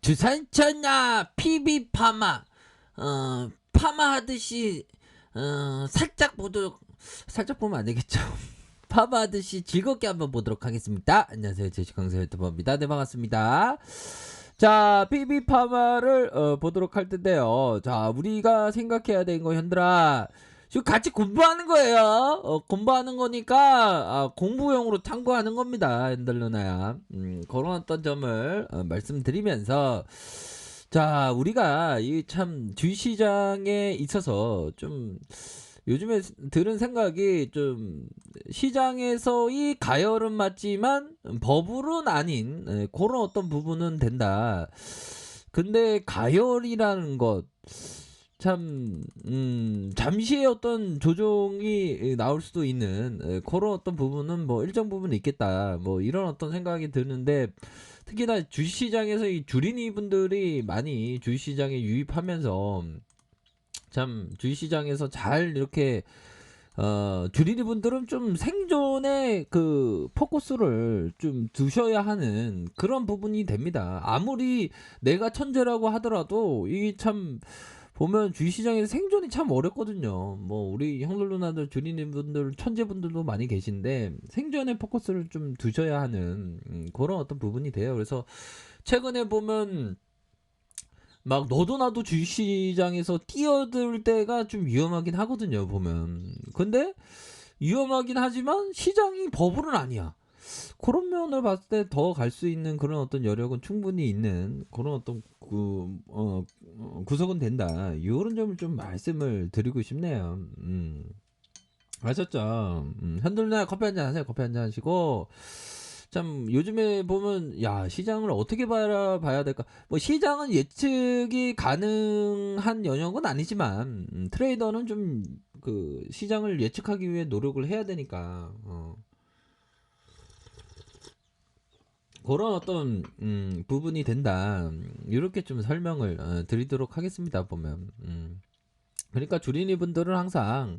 주산천하 PB 파마 파마 하듯이 살짝 보면 안 되겠죠. 파마 하듯이 즐겁게 한번 보도록 하겠습니다. 안녕하세요, 제시강사 유튜버입니다. 네, 반갑습니다. 자, PB 파마를 보도록 할 텐데요. 자, 우리가 생각해야 되는 거, 현들아, 지금 같이 공부하는 거예요. 공부하는 거니까 공부용으로 참고하는 겁니다, 현들 누나야. 그런 어떤 점을 말씀드리면서, 자, 우리가 이 참 주식시장에 있어서 좀 요즘에 들은 생각이, 좀 시장에서의 가열은 맞지만 버블은 아닌 그런 어떤 부분은 된다. 근데 가열이라는 것, 참 잠시의 어떤 조정이 나올 수도 있는 그런 어떤 부분은 뭐 일정 부분 있겠다, 뭐 이런 어떤 생각이 드는데, 특히나 주식시장에서 이 주린이 분들이 많이 주식시장에 유입하면서 참 주식시장에서 잘 이렇게 주린이 분들은 좀 생존에 그 포커스를 좀 두셔야 하는 그런 부분이 됩니다. 아무리 내가 천재라고 하더라도 이게 참 보면 주식시장에서 생존이 참 어렵거든요. 뭐 우리 형들 누나들 주린이 분들 천재분들도 많이 계신데 생존에 포커스를 좀 두셔야 하는 그런 어떤 부분이 돼요. 그래서 최근에 보면 막 너도 나도 주식시장에서 뛰어들 때가 좀 위험하긴 하거든요, 보면. 근데 위험하긴 하지만 시장이 버블은 아니야. 그런 면을 봤을 때 더 갈 수 있는 그런 어떤 여력은 충분히 있는 그런 어떤 구석은 된다. 이런 점을 좀 말씀을 드리고 싶네요. 아셨죠? 현들나 커피 한잔 하세요. 커피 한잔 하시고, 참 요즘에 보면, 야, 시장을 어떻게 봐야 될까? 뭐 시장은 예측이 가능한 영역은 아니지만 트레이더는 좀 그 시장을 예측하기 위해 노력을 해야 되니까 그런 어떤 부분이 된다. 이렇게 좀 설명을 드리도록 하겠습니다. 보면 그러니까 주린이 분들은 항상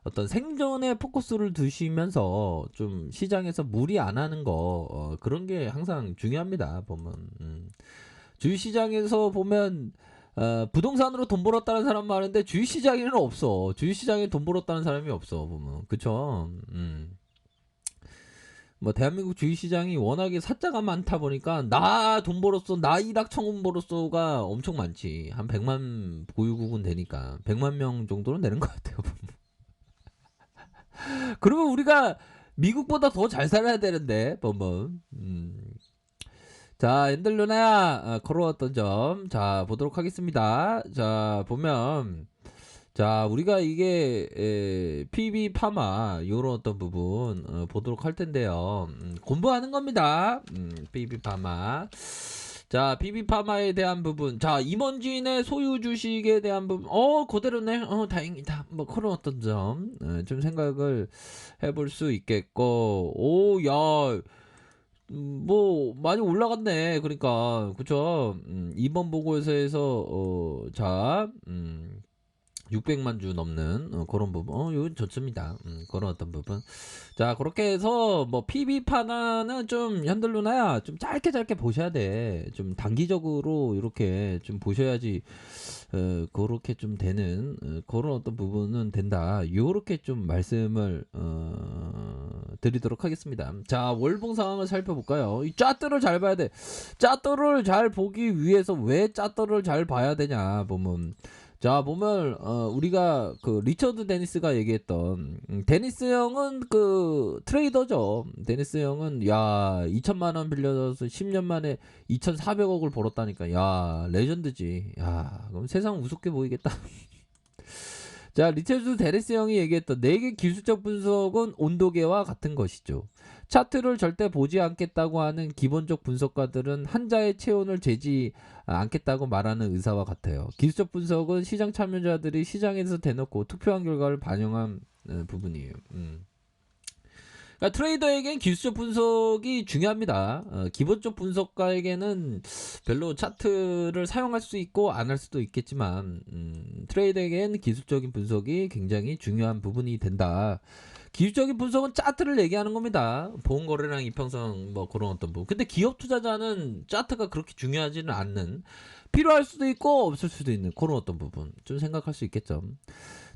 어떤 생존에 포커스를 두시면서 좀 시장에서 무리 안 하는 거, 그런 게 항상 중요합니다. 보면 주식시장에서 보면 부동산으로 돈 벌었다는 사람 많은데 주식시장에는 없어. 주식시장에 돈 벌었다는 사람이 없어, 보면. 그쵸? 뭐 대한민국 주식시장이 워낙에 사자가 많다 보니까 나 돈 벌었어, 나 일확천금 벌었어가 엄청 많지. 한 100만 보유국은 되니까 100만 명 정도는 되는 것 같아요. 그러면 우리가 미국보다 더 잘 살아야 되는데, 뭐. 자, 엔들 누나야, 걸어왔던 점, 자, 보도록 하겠습니다. 자, 보면, 자, 우리가 이게 PB 파마 요런 어떤 부분 보도록 할 텐데요. 공부하는 겁니다. PB 파마. 자, PB 파마에 대한 부분. 자, 임원진의 소유 주식에 대한 부분. 그대로네. 다행이다. 뭐 그런 어떤 점 좀 생각을 해볼 수 있겠고. 오, 야. 뭐 많이 올라갔네. 그러니까 그쵸. 이번 보고서에서 자, 600만 주 넘는 그런 부분, 이건 좋습니다. 그런 어떤 부분. 자, 그렇게 해서 뭐 PB 파나는 좀 현들 누나야 좀 짧게 보셔야 돼. 좀 단기적으로 이렇게 좀 보셔야지 그렇게 좀 되는 그런 어떤 부분은 된다. 요렇게 좀 말씀을 드리도록 하겠습니다. 자, 월봉 상황을 살펴볼까요? 이 짜ጥ를 잘 봐야 돼. 짜ጥ를 잘 보기 위해서 왜 짜ጥ를 잘 봐야 되냐 보면, 자, 보면 우리가 그 리처드 데니스가 얘기했던, 데니스 형은 그 트레이더죠. 데니스 형은 야 2천만 원 빌려줘서 10년 만에 2,400억을 벌었다니까. 야, 레전드지. 야, 그럼 세상 우습게 보이겠다. 자, 리처드 데니스 형이 얘기했던 4개 기술적 분석은 온도계와 같은 것이죠. 차트를 절대 보지 않겠다고 하는 기본적 분석가들은 한자의 체온을 재지 않겠다고 말하는 의사와 같아요. 기술적 분석은 시장 참여자들이 시장에서 대놓고 투표한 결과를 반영한 부분이에요. 그러니까 트레이더에겐 기술적 분석이 중요합니다. 기본적 분석가에게는 별로 차트를 사용할 수 있고 안 할 수도 있겠지만 트레이더에겐 기술적인 분석이 굉장히 중요한 부분이 된다. 기술적인 분석은 차트를 얘기하는 겁니다. 보험 거래량 이평선 뭐 그런 어떤 부분. 근데 기업 투자자는 차트가 그렇게 중요하지는 않는, 필요할 수도 있고 없을 수도 있는 그런 어떤 부분 좀 생각할 수 있겠죠.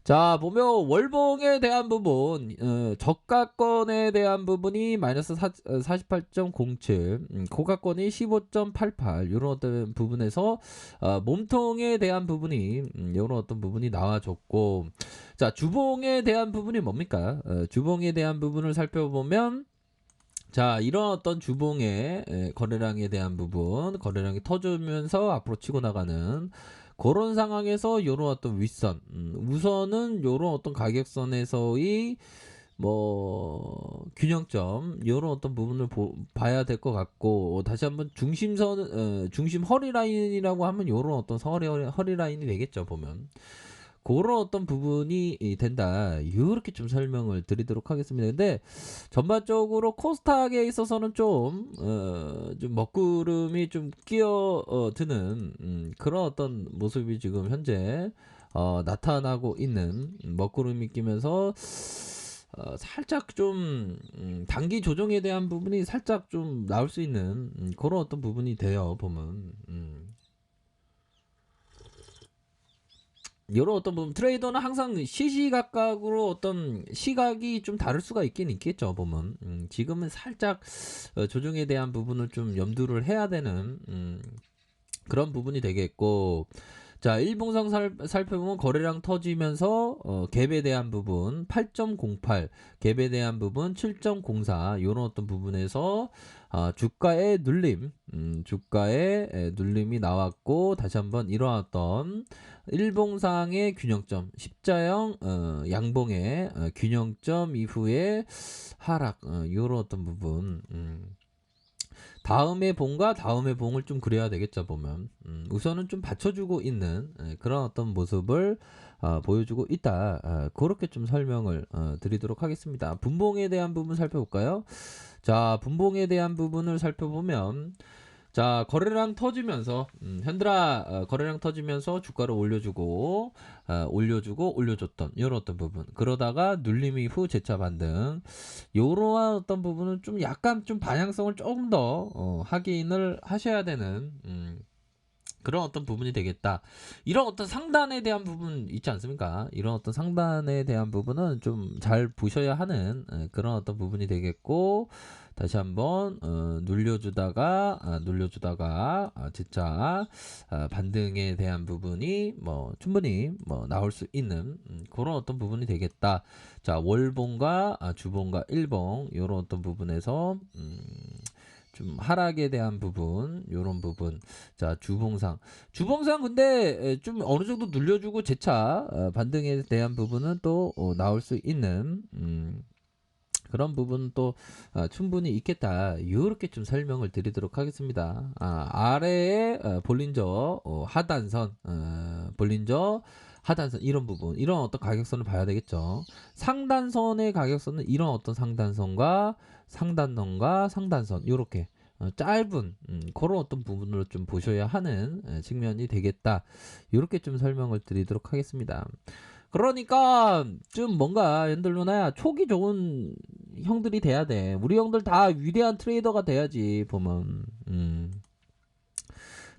자, 보면 월봉에 대한 부분, 저가권에 대한 부분이 마이너스 48.07, 고가권이 15.88, 이런 어떤 부분에서 몸통에 대한 부분이 이런 어떤 부분이 나와줬고, 자, 주봉에 대한 부분이 뭡니까? 주봉에 대한 부분을 살펴보면, 자, 이런 어떤 주봉의 거래량에 대한 부분, 거래량이 터지면서 앞으로 치고 나가는 그런 상황에서 요런 어떤 윗선, 우선은 요런 어떤 가격선에서의 뭐 균형점, 요런 어떤 부분을 봐야 될 것 같고, 다시 한번 중심 허리 라인이라고 하면 요런 어떤 허리 라인이 되겠죠, 보면. 그런 어떤 부분이 된다. 이렇게 좀 설명을 드리도록 하겠습니다. 근데 전반적으로 코스닥에 있어서는 좀 먹구름이 좀 끼어드는 그런 어떤 모습이 지금 현재 나타나고 있는, 먹구름이 끼면서 살짝 좀 단기 조정에 대한 부분이 살짝 좀 나올 수 있는 그런 어떤 부분이 돼요, 보면. 이런 어떤 부분, 트레이더는 항상 시시각각으로 어떤 시각이 좀 다를 수가 있긴 있겠죠, 보면. 지금은 살짝 조정에 대한 부분을 좀 염두를 해야 되는 그런 부분이 되겠고, 자, 일봉상 살펴보면 거래량 터지면서 갭에 대한 부분 8.08, 갭에 대한 부분 7.04, 요런 어떤 부분에서 주가의 눌림, 주가의 눌림이 나왔고, 다시 한번 일어났던 일봉상의 균형점, 십자형 양봉의 균형점 이후에 하락, 요런 어떤 부분. 다음의 봉과 다음의 봉을 좀 그려야 되겠죠, 보면. 우선은 좀 받쳐주고 있는 그런 어떤 모습을 보여주고 있다. 그렇게 좀 설명을 드리도록 하겠습니다. 분봉에 대한 부분 살펴볼까요? 자, 분봉에 대한 부분을 살펴보면, 자, 거래량 터지면서 현드라 거래량 터지면서 주가를 올려주고 올려줬던 이런 어떤 부분, 그러다가 눌림 이후 재차 반등, 요러한 어떤 부분은 좀 약간 좀 방향성을 조금 더 확인을 하셔야 되는 그런 어떤 부분이 되겠다. 이런 어떤 상단에 대한 부분 있지 않습니까? 이런 어떤 상단에 대한 부분은 좀 잘 보셔야 하는 그런 어떤 부분이 되겠고, 다시 한번 눌려주다가 진짜 반등에 대한 부분이 뭐 충분히 뭐 나올 수 있는 그런 어떤 부분이 되겠다. 자, 월봉과 주봉과 일봉, 이런 어떤 부분에서 좀 하락에 대한 부분, 요런 부분. 자, 주봉상 근데 좀 어느 정도 눌려주고 재차 반등에 대한 부분은 또 나올 수 있는 그런 부분은 또 충분히 있겠다. 이렇게 좀 설명을 드리도록 하겠습니다. 아래에 볼린저 하단선, 볼린저 하단선, 이런 부분, 이런 어떤 가격선을 봐야 되겠죠. 상단선의 가격선은 이런 어떤 상단선과 상단선, 이렇게 짧은 그런 어떤 부분으로 좀 보셔야 하는 측면이 되겠다. 이렇게 좀 설명을 드리도록 하겠습니다. 그러니까 좀 뭔가 현들 누나야, 촉이 좋은 형들이 돼야 돼. 우리 형들 다 위대한 트레이더가 돼야지, 보면.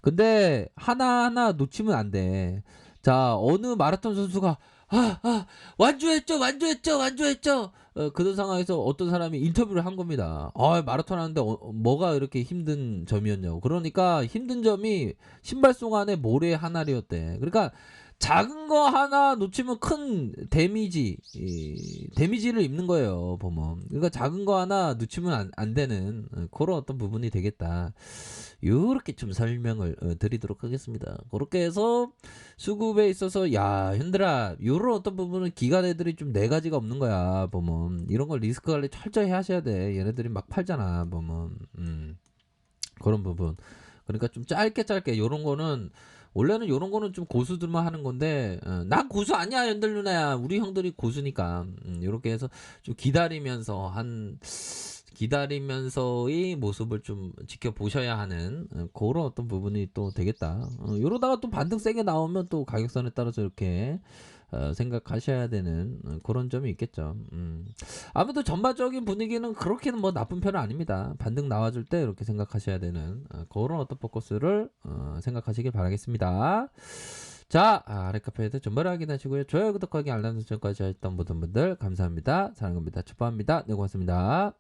근데 하나하나 놓치면 안 돼. 자, 어느 마라톤 선수가 완주했죠. 그런 상황에서 어떤 사람이 인터뷰를 한 겁니다. 마라톤 하는데 뭐가 이렇게 힘든 점이었냐고. 그러니까 힘든 점이 신발송 안에 모래 한 알이었대. 그러니까 작은 거 하나 놓치면 큰 데미지를 입는 거예요, 보면. 그러니까 작은 거 하나 놓치면 안 되는 그런 어떤 부분이 되겠다. 요렇게 좀 설명을 드리도록 하겠습니다. 그렇게 해서 수급에 있어서, 야, 현들아, 요런 어떤 부분은 기관 애들이 좀 네 가지가 없는 거야, 보면. 이런 걸 리스크 관리 철저히 하셔야 돼. 얘네들이 막 팔잖아, 보면. 그런 부분. 그러니까 좀 짧게 요런 거는, 원래는 요런 거는 좀 고수들만 하는 건데, 난 고수 아니야, 연들 누나야. 우리 형들이 고수니까. 요렇게 해서 좀 기다리면서 기다리면서의 모습을 좀 지켜보셔야 하는 그런 어떤 부분이 또 되겠다. 이러다가 또 반등 세게 나오면 또 가격선에 따라서 이렇게 생각하셔야 되는 그런 점이 있겠죠. 아무튼 전반적인 분위기는 그렇게는 뭐 나쁜 편은 아닙니다. 반등 나와줄 때 이렇게 생각하셔야 되는 그런 어떤 포커스를 생각하시길 바라겠습니다. 자, 아랫카페에 대해 정보를 확인하시고요. 좋아요, 구독하기, 알람 설정까지 하셨던 모든 분들 감사합니다. 사랑합니다. 축복합니다. 네, 고맙습니다.